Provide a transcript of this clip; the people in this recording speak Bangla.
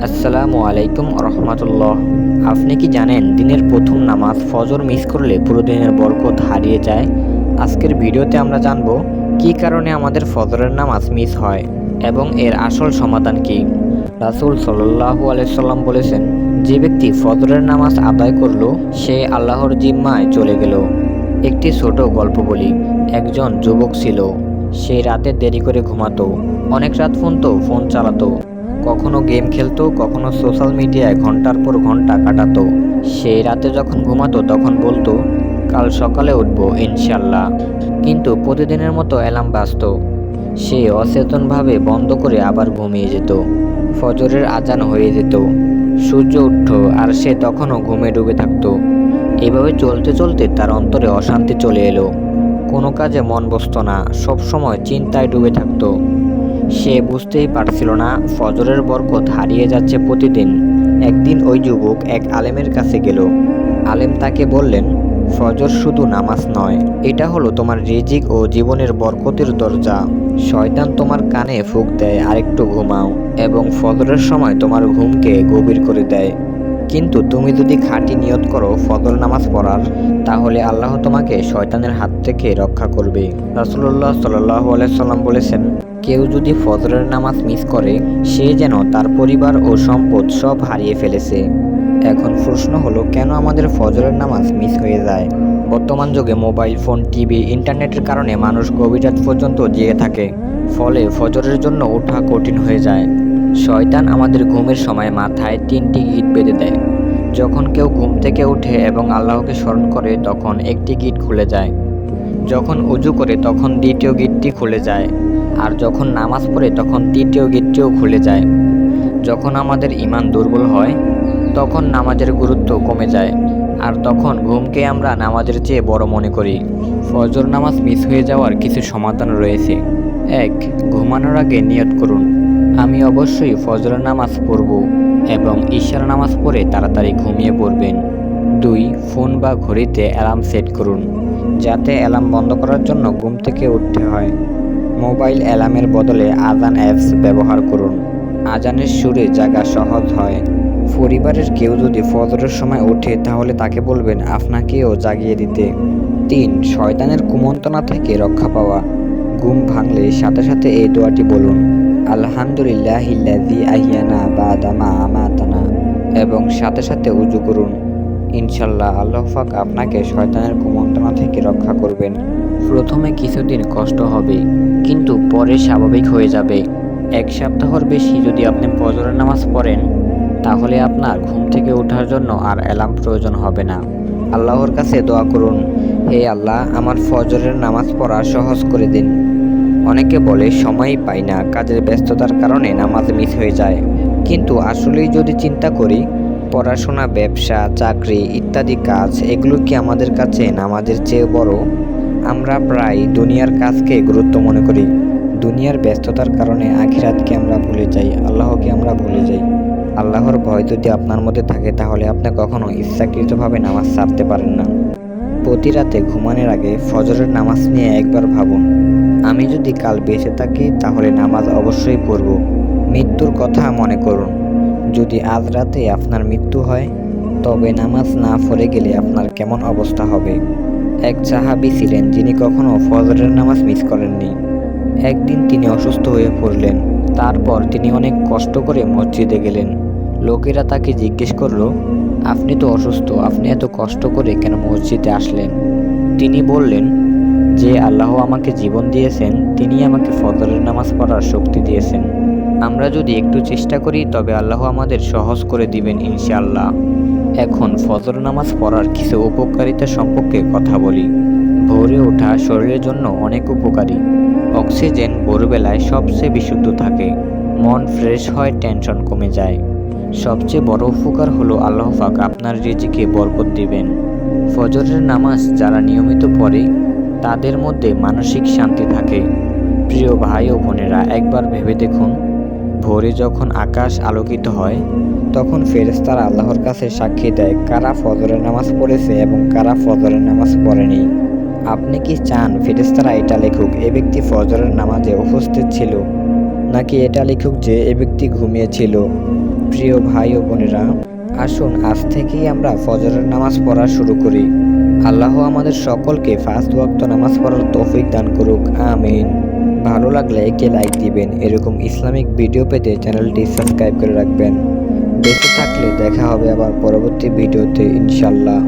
আসসালামু আলাইকুম রহমতুল্লাহ। আপনি কি জানেন দিনের প্রথম নামাজ ফজর মিস করলে পুরো দিনের বরকত হারিয়ে যায়? আজকের ভিডিওতে আমরা জানব কী কারণে আমাদের ফজরের নামাজ মিস হয় এবং এর আসল সমাধান কি। রাসূল সাল্লাল্লাহু আলাইহি সাল্লাম বলেছেন, যে ব্যক্তি ফজরের নামাজ আদায় করলো সে আল্লাহর জিম্মায় চলে গেল। একটি ছোট গল্প বলি। একজন যুবক ছিল। সে রাতে দেরি করে ঘুমাতো, অনেক রাত পর্যন্ত ফোন চালাতো, কখনো গেম খেলতো, কখনো সোশ্যাল মিডিয়ায় ঘন্টার পর ঘন্টা কাটাতো। সেই রাতে যখন ঘুমাতো তখন বলতো, কাল সকালে উঠবো ইনশাল্লাহ। কিন্তু প্রতিদিনের মতো অ্যালার্ম বাজতো, সে অচেতনভাবে বন্ধ করে আবার ঘুমিয়ে যেত। ফজরের আজান হয়ে যেত, সূর্য উঠত, আর সে তখনও ঘুমে ডুবে থাকতো। এভাবে চলতে চলতে তার অন্তরে অশান্তি চলে এলো। কোনো কাজে মন বসতো না, সবসময় চিন্তায় ডুবে থাকতো। সে বুঝতেই পারছিল না ফজরের বরকত হারিয়ে যাচ্ছে প্রতিদিন। একদিন ওই যুবক এক আলেমের কাছে গেল। আলেম তাকে বললেন, ফজর শুধু নামাজ নয়, এটা হলো তোমার রিজিক ও জীবনের বরকতের দরজা। শয়তান তোমার কানে ফুঁক দেয় আরেকটু ঘুমাও, এবং ফজরের সময় তোমার ঘুমকে গভীর করে দেয়। কিন্তু তুমি যদি খাঁটি নিয়ত করো ফজর নামাজ পড়ার, তাহলে আল্লাহ তোমাকে শয়তানের হাত থেকে রক্ষা করবে। রাসূলুল্লাহ সাল্লাল্লাহু আলাইহি সাল্লাম বলেছেন, কেউ যদি ফজরের নামাজ মিস করে সে যেন তার পরিবার ও সম্পদ সব হারিয়ে ফেলেছে। এখন প্রশ্ন হলো, কেন আমাদের ফজরের নামাজ মিস হয়ে যায়? বর্তমান যুগে মোবাইল ফোন, টিভি, ইন্টারনেটের কারণে মানুষ গভীর রাত পর্যন্ত জেগে থাকে। ফলে ফজরের জন্য ওঠা কঠিন হয়ে যায়। শয়তান আমাদের ঘুমের সময় মাথায় 3টি গিট বেঁধে দেয়। যখন কেউ ঘুম থেকে ওঠে এবং আল্লাহকে স্মরণ করে তখন একটি গিট খুলে যায়। যখন উজু করে তখন দ্বিতীয় গিটটি খুলে যায়। আর যখন নামাজ পড়ে তখন তৃতীয় গিটটিও খুলে যায়। যখন আমাদের ঈমান দুর্বল হয় তখন নামাজের গুরুত্ব কমে যায়, আর তখন ঘুমকে আমরা নামাজের চেয়ে বড় মনে করি। ফজর নামাজ মিস হয়ে যাওয়ার কিছু সমাধান রয়েছে। 1. ঘুমানোর আগে নিয়ত করুন, আমি অবশ্যই ফজরের নামাজ পড়ব, এবং ঈশার নামাজ পড়ে তাড়াতাড়ি ঘুমিয়ে পড়বেন। 2. ফোন বা ঘড়িতে অ্যালার্ম সেট করুন, যাতে অ্যালার্ম বন্ধ করার জন্য ঘুম থেকে উঠতে হয়। মোবাইল অ্যালার্মের বদলে আজান অ্যাপস ব্যবহার করুন, আজানের সুরে জাগা সহজ হয়। পরিবারের কেউ যদি ফজরের সময় ওঠে তাহলে তাকে বলবেন আপনাকেও জাগিয়ে দিতে। 3. শয়তানের কুমন্ত্রণা থেকে রক্ষা পাওয়া, ঘুম ভাঙলে সাথে সাথে এই দোয়াটি বলুন, আলহামদুলিল্লাহিল্লাযী আহইয়ানা বা'দা মা আমাতানা, এবং সাথে সাথে উজু করুন। ইনশাল্লাহ আল্লাহ পাক আপনাকে শয়তানের কুমন্ত্রণা থেকে রক্ষা করবেন। প্রথমে কিছুদিন কষ্ট হবে, কিন্তু পরে স্বাভাবিক হয়ে যাবে। 1 সপ্তাহর বেশি যদি আপনি ফজরের নামাজ পড়েন, তাহলে আপনার ঘুম থেকে ওঠার জন্য আর অ্যালার্ম প্রয়োজন হবে না। আল্লাহর কাছে দোয়া করুন, হে আল্লাহ, আমার ফজরের নামাজ পড়া সহজ করে দিন। অনেকে বলে সময়ই পাই না, কাজের ব্যস্ততার কারণে নামাজ মিস হয়ে যায়। কিন্তু আসলেই যদি চিন্তা করি, পড়াশোনা, ব্যবসা, চাকরি ইত্যাদি কাজ, এগুলো কি আমাদের কাছে নামাজের চেয়ে বড়? আমরা প্রায় দুনিয়ার কাজকে গুরুত্ব মনে করি। দুনিয়ার ব্যস্ততার কারণে আখিরাতকে আমরা ভুলে যাই, আল্লাহকে আমরা ভুলে যাই। আল্লাহর ভয় যদি আপনার মধ্যে থাকে তাহলে আপনি কখনো ইচ্ছাকৃতভাবে নামাজ ছাড়তে পারেন না। প্রতি রাতে ঘুমানোর আগে ফজরের নামাজ নিয়ে একবার ভাবুন, আমি যদি কাল বেঁচে থাকি তাহলে নামাজ অবশ্যই পড়ব। মৃত্যুর কথা মনে করুন, যদি আজ রাতে আপনার মৃত্যু হয় তবে নামাজ না পড়ে গেলে আপনার কেমন অবস্থা হবে? এক সাহাবী ছিলেন যিনি কখনো ফজরের নামাজ মিস করেননি। একদিন তিনি অসুস্থ হয়ে পড়লেন। তারপর তিনি অনেক কষ্ট করে মসজিদে গেলেন। লোকেরা তাকে জিজ্ঞেস করলো, আপনি তো অসুস্থ, আপনি এত কষ্ট করে কেন মসজিদে আসলেন? তিনি বললেন, যে আল্লাহ আমাকে জীবন দিয়েছেন তিনি আমাকে ফজরের নামাজ পড়ার শক্তি দিয়েছেন। আমরা যদি একটু চেষ্টা করি তবে আল্লাহ আমাদের সহজ করে দিবেন ইনশাআল্লাহ। এখন ফজর নামাজ পড়ার কিছু উপকারিতা সম্পর্কে কথা বলি। ভোরে ওঠা শরীরের জন্য অনেক উপকারী। অক্সিজেন ভোরবেলায় সবচেয়ে বিশুদ্ধ থাকে, মন ফ্রেশ হয়, টেনশন কমে যায়। সবচেয়ে বড় উপকার হলো আল্লাহ পাক আপনার রিজিকে বরকত দিবেন। ফজরের নামাজ যারা নিয়মিত পড়ে তাদের মধ্যে মানসিক শান্তি থাকে। প্রিয় ভাই ও বোনেরা, একবার ভেবে দেখুন, ভোরে যখন আকাশ আলোকিত হয় তখন ফেরেশতারা আল্লাহর কাছে সাক্ষী দেয় কারা ফজরের নামাজ পড়েছে এবং কারা ফজরের নামাজ পড়েনি। আপনি কি চান ফেরেশতারা এটা লিখুক এ ব্যক্তি ফজরের নামাজে উপস্থিত ছিল, নাকি এটা লিখুক যে এ ব্যক্তি ঘুমিয়েছিল? প্রিয় ভাই ও বোনেরা, আসুন আজ থেকেই আমরা ফজরের নামাজ পড়া শুরু করি। আল্লাহ আমাদের সকলকে 5 ওয়াক্ত নামাজ পড়ার তৌফিক দান করুক, আমিন। ভালো লাগলে একটি লাইক দিবেন। এরকম ইসলামিক ভিডিও পেতে চ্যানেলটি সাবস্ক্রাইব করে রাখবেন। বেঁচে থাকলে দেখা হবে আবার পরবর্তী ভিডিওতে ইনশাল্লাহ।